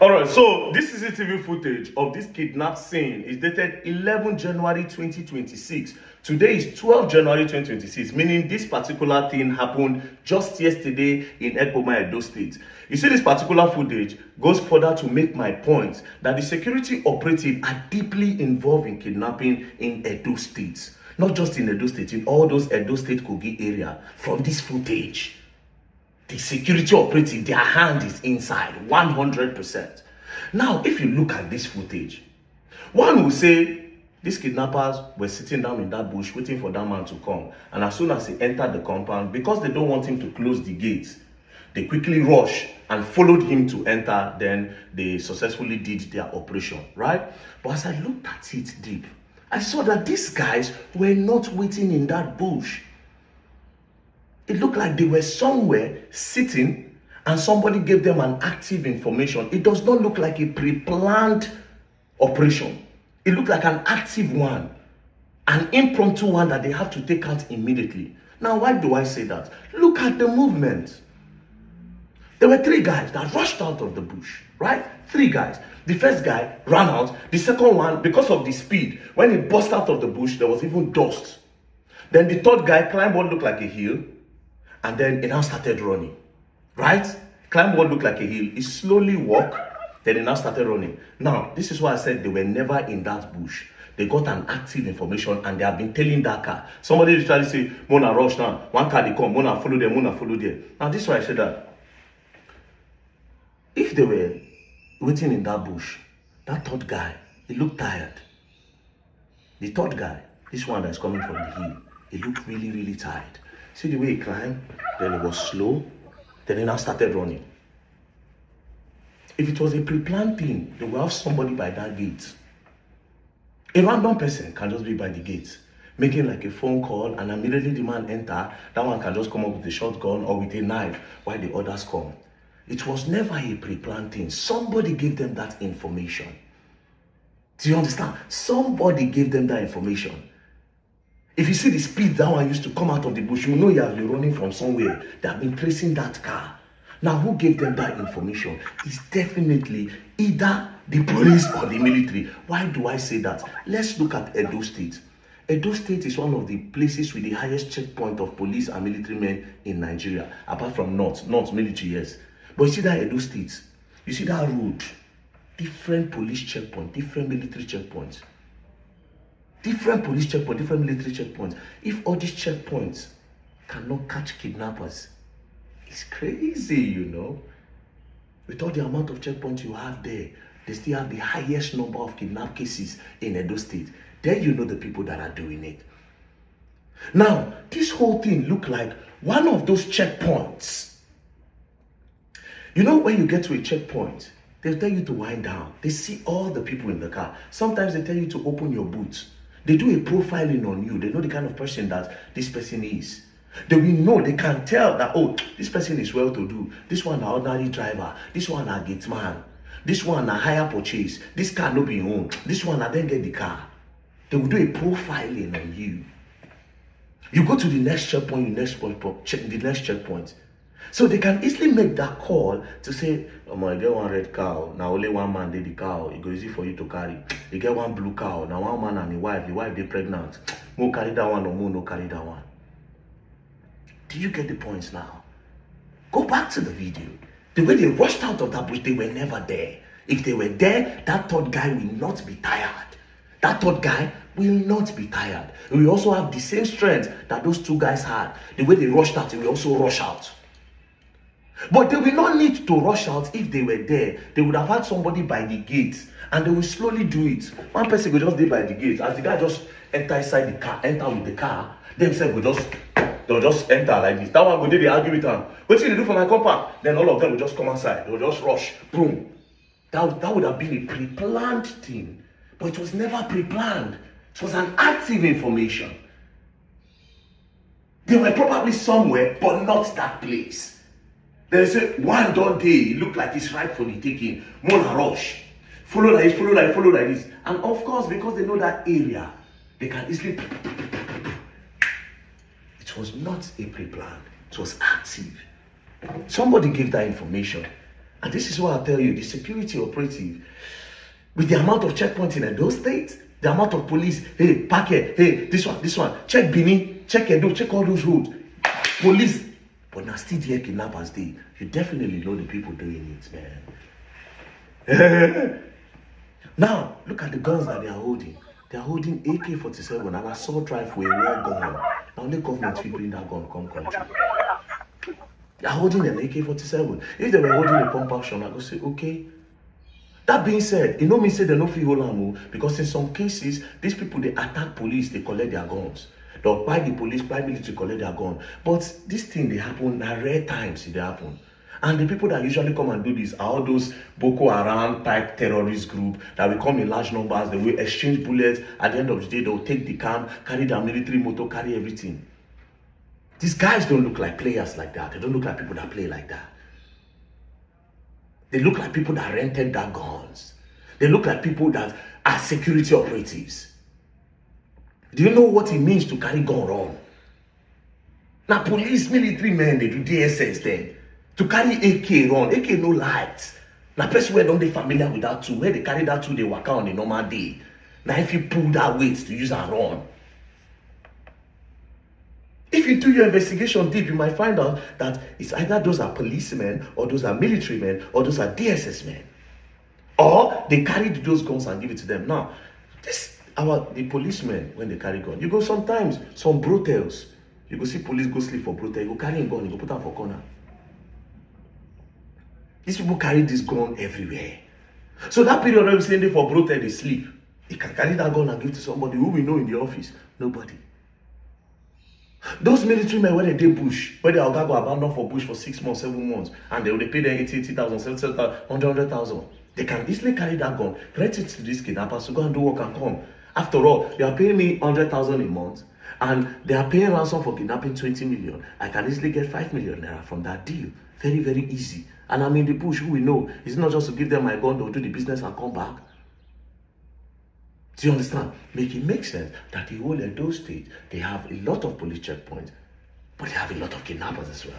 All right, so this CCTV footage of this kidnap scene is dated 11 January 2026. Today is 12 January 2026, meaning this particular thing happened just yesterday in Ekpoma, Edo State. You see, this particular footage goes further to make my point that the security operatives are deeply involved in kidnapping in Edo State. Not just in Edo State, in all those Edo State Kogi area. From this footage, the security operative, their hand is inside 100%. Now, if you look at this footage, one will say these kidnappers were sitting down in that bush waiting for that man to come. And as soon as he entered the compound, because they don't want him to close the gates, they quickly rushed and followed him to enter. Then they successfully did their operation, right? But as I looked at it deep, I saw that these guys were not waiting in that bush. It looked like they were somewhere sitting and somebody gave them an active information. It does not look like a pre-planned operation. It looked like an active one, an impromptu one that they have to take out immediately. Now, why do I say that? Look at the movement. There were 3 guys that rushed out of the bush, right? 3 guys. The first guy ran out. The second one, because of the speed, when he burst out of the bush, there was even dust. Then the third guy climbed what looked like a hill. And then he now started running, right? Climbed what looked like a hill. He slowly walked, then he now started running. Now, this is why I said they were never in that bush. They got an active information and they have been telling that car. Somebody literally say, Mona rush now. One car they come, Mona follow them, Mona follow them. Now, this is why I said that if they were waiting in that bush, that third guy, he looked tired. The third guy, this one that's coming from the hill, he looked really, really tired. See the way he climbed, then he was slow, then he now started running. If it was a pre-planned thing, they will have somebody by that gate. A random person can just be by the gate, making like a phone call, and immediately the man enter, that one can just come up with a shotgun or with a knife while the others come. It was never a pre-planned thing. Somebody gave them that information. Do you understand? Somebody gave them that information. If you see the speed that one used to come out of the bush, you know he has been running from somewhere. They have been tracing that car. Now, who gave them that information? It's definitely either the police or the military. Why do I say that? Let's look at Edo State. Edo State is one of the places with the highest checkpoint of police and military men in Nigeria, apart from North military, yes. But you see that Edo State, you see that road, different police checkpoint, different military checkpoints. Different police checkpoints, different military checkpoints. If all these checkpoints cannot catch kidnappers, it's crazy, you know. With all the amount of checkpoints you have there, they still have the highest number of kidnap cases in Edo State. Then you know the people that are doing it. Now, this whole thing look like one of those checkpoints. You know, when you get to a checkpoint, they tell you to wind down. They see all the people in the car. Sometimes they tell you to open your boot. They do a profiling on you. They know the kind of person that this person is. They will know, they can tell that, oh, this person is well-to-do. This one an ordinary driver. This one a gate man. This one a hire purchase. This car no be owned. This one a then get the car. They will do a profiling on you. You go to the next checkpoint, the next checkpoint. So they can easily make that call to say, oh, I get one red cow, now only one man did the cow, it go easy for you to carry. You get one blue cow, now one man and the wife they pregnant. Mo carry that one or mo no carry that one. Do you get the points now? Go back to the video. The way they rushed out of that bush, they were never there. If they were there, that third guy will not be tired. That third guy will not be tired. He will also have the same strength that those 2 guys had. The way they rushed out, he will also rush out. But they will not need to rush out if they were there. They would have had somebody by the gate and they will slowly do it. One person will just be by the gate. As the guy just enter inside the car, enter with the car, themselves they'll just enter like this. That one will do the argue with them. What should they do for my compound? Then all of them will just come outside. They will just rush. Boom. That would have been a pre-planned thing. But it was never pre-planned. It was an active information. They were probably somewhere, but not that place. They say, one don't day, it looked like it's right for the taking. Mona rush. Follow like this, follow like this. And of course, because they know that area, they can easily... It was not a pre-plan. It was active. Somebody gave that information. And this is what I tell you, the security operative, with the amount of checkpoints in those states, the amount of police, hey, park here, hey, this one, check Bini, check Edo, check all those roads, police. But now still there kidnappers day. You definitely know the people doing it, man. Now, look at the guns that they are holding. They are holding AK-47 and assault rifle, a war gun. Now only government will bring that gun come country. They are holding an AK-47. If they were holding a pump action, I go say, okay. That being said, you know me say they no fit hold am, because in some cases, these people, they attack police, they collect their guns. They'll buy the police, buy military, collect their gun. But this thing, they happen, at rare times it happen. And the people that usually come and do this are all those Boko Haram type terrorist group that will come in large numbers. They will exchange bullets. At the end of the day, they'll take the camp, carry their military motor, carry everything. These guys don't look like players like that. They don't look like people that play like that. They look like people that rented their guns. They look like people that are security operatives. Do you know what it means to carry gun on? Now, police, military men, they do DSS then. To carry AK run, AK no lights. Now, person where don't they familiar with that tool, where they carry that tool, they work out on a normal day. Now, if you pull that weight to use and run. If you do your investigation deep, you might find out that it's either those are policemen, or those are military men, or those are DSS men. Or they carried those guns and give it to them. Now, the policemen, when they carry gun, you go sometimes, some brotels, you go see police go sleep for brotel, you go carry a gun, you go put them for corner. These people carry this gun everywhere. So that period when we say they for brotel, they sleep. They can carry that gun and give to somebody who we know in the office. Nobody. Those military men, when they did bush, when they are go abandoned for bush for 6 months, 7 months, and they will pay them 80,000, 70,000, 100,000. They can easily carry that gun, rent it to these kidnappers to go and do work and come. After all, they are paying me 100,000 a month, and they are paying ransom for kidnapping 20 million. I can easily get 5 million naira from that deal. Very, very easy. And I'm in the bush, who we know. It's not just to give them my gun, they'll do the business and come back. Do you understand? Make it make sense that the whole Edo state, they have a lot of police checkpoints, but they have a lot of kidnappers as well.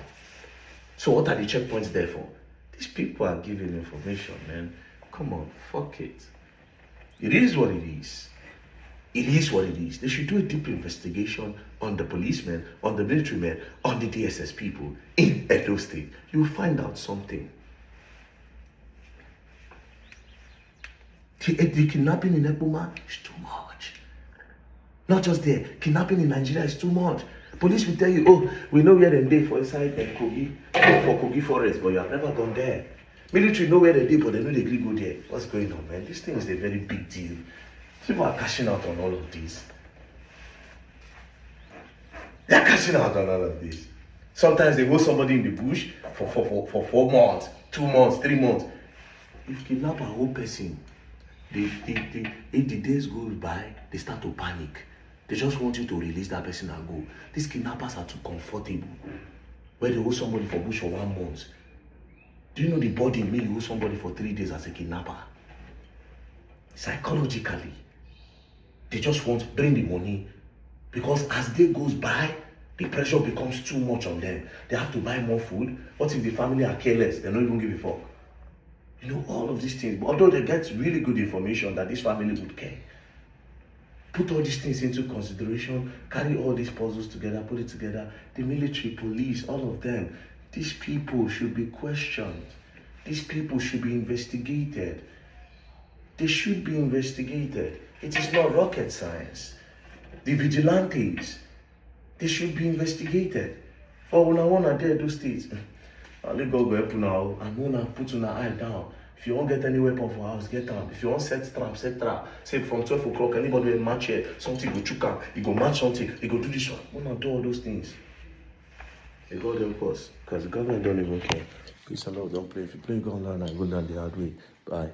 So what are the checkpoints there for? These people are giving information, man. Come on, fuck it. It is what it is. It is what it is. They should do a deep investigation on the policemen, on the military men, on the DSS people in Edo State. You will find out something. The kidnapping in Eboma is too much. Not just there. Kidnapping in Nigeria is too much. Police will tell you, oh, we know where they for inside Kogi, for Kogi Forest, but you have never gone there. Military know where they did, but they know they agree go there. What's going on, man? This thing is a very big deal. People are cashing out on all of this. They're cashing out on all of this. Sometimes they hold somebody in the bush for 4 months, 2 months, 3 months. If you kidnap a whole person, if the days go by, they start to panic. They just want you to release that person and go. These kidnappers are too comfortable. Where they hold somebody for bush for 1 month. Do you know the body may hold somebody for 3 days as a kidnapper? Psychologically, they just want to bring the money, because as day goes by, the pressure becomes too much on them. They have to buy more food. What if the family are careless? They don't even give a fuck. You know, all of these things. But although they get really good information that this family would care. Put all these things into consideration, carry all these puzzles together, put it together. The military, police, all of them. These people should be questioned. These people should be investigated. They should be investigated. It is not rocket science. The vigilantes, they should be investigated. For when I want to dare those states, I'll let God go help you now, and wanna put your eye down. If you won't get any weapon for house, get down. If you want set trap, set trap. Say from 12 o'clock, anybody will match here, something go chook out, you go match something, you go do this one. Wanna do all those things. They God help us, because the government don't even care. Peace and love, don't play. If you play gun down, I go down the hard way. Bye.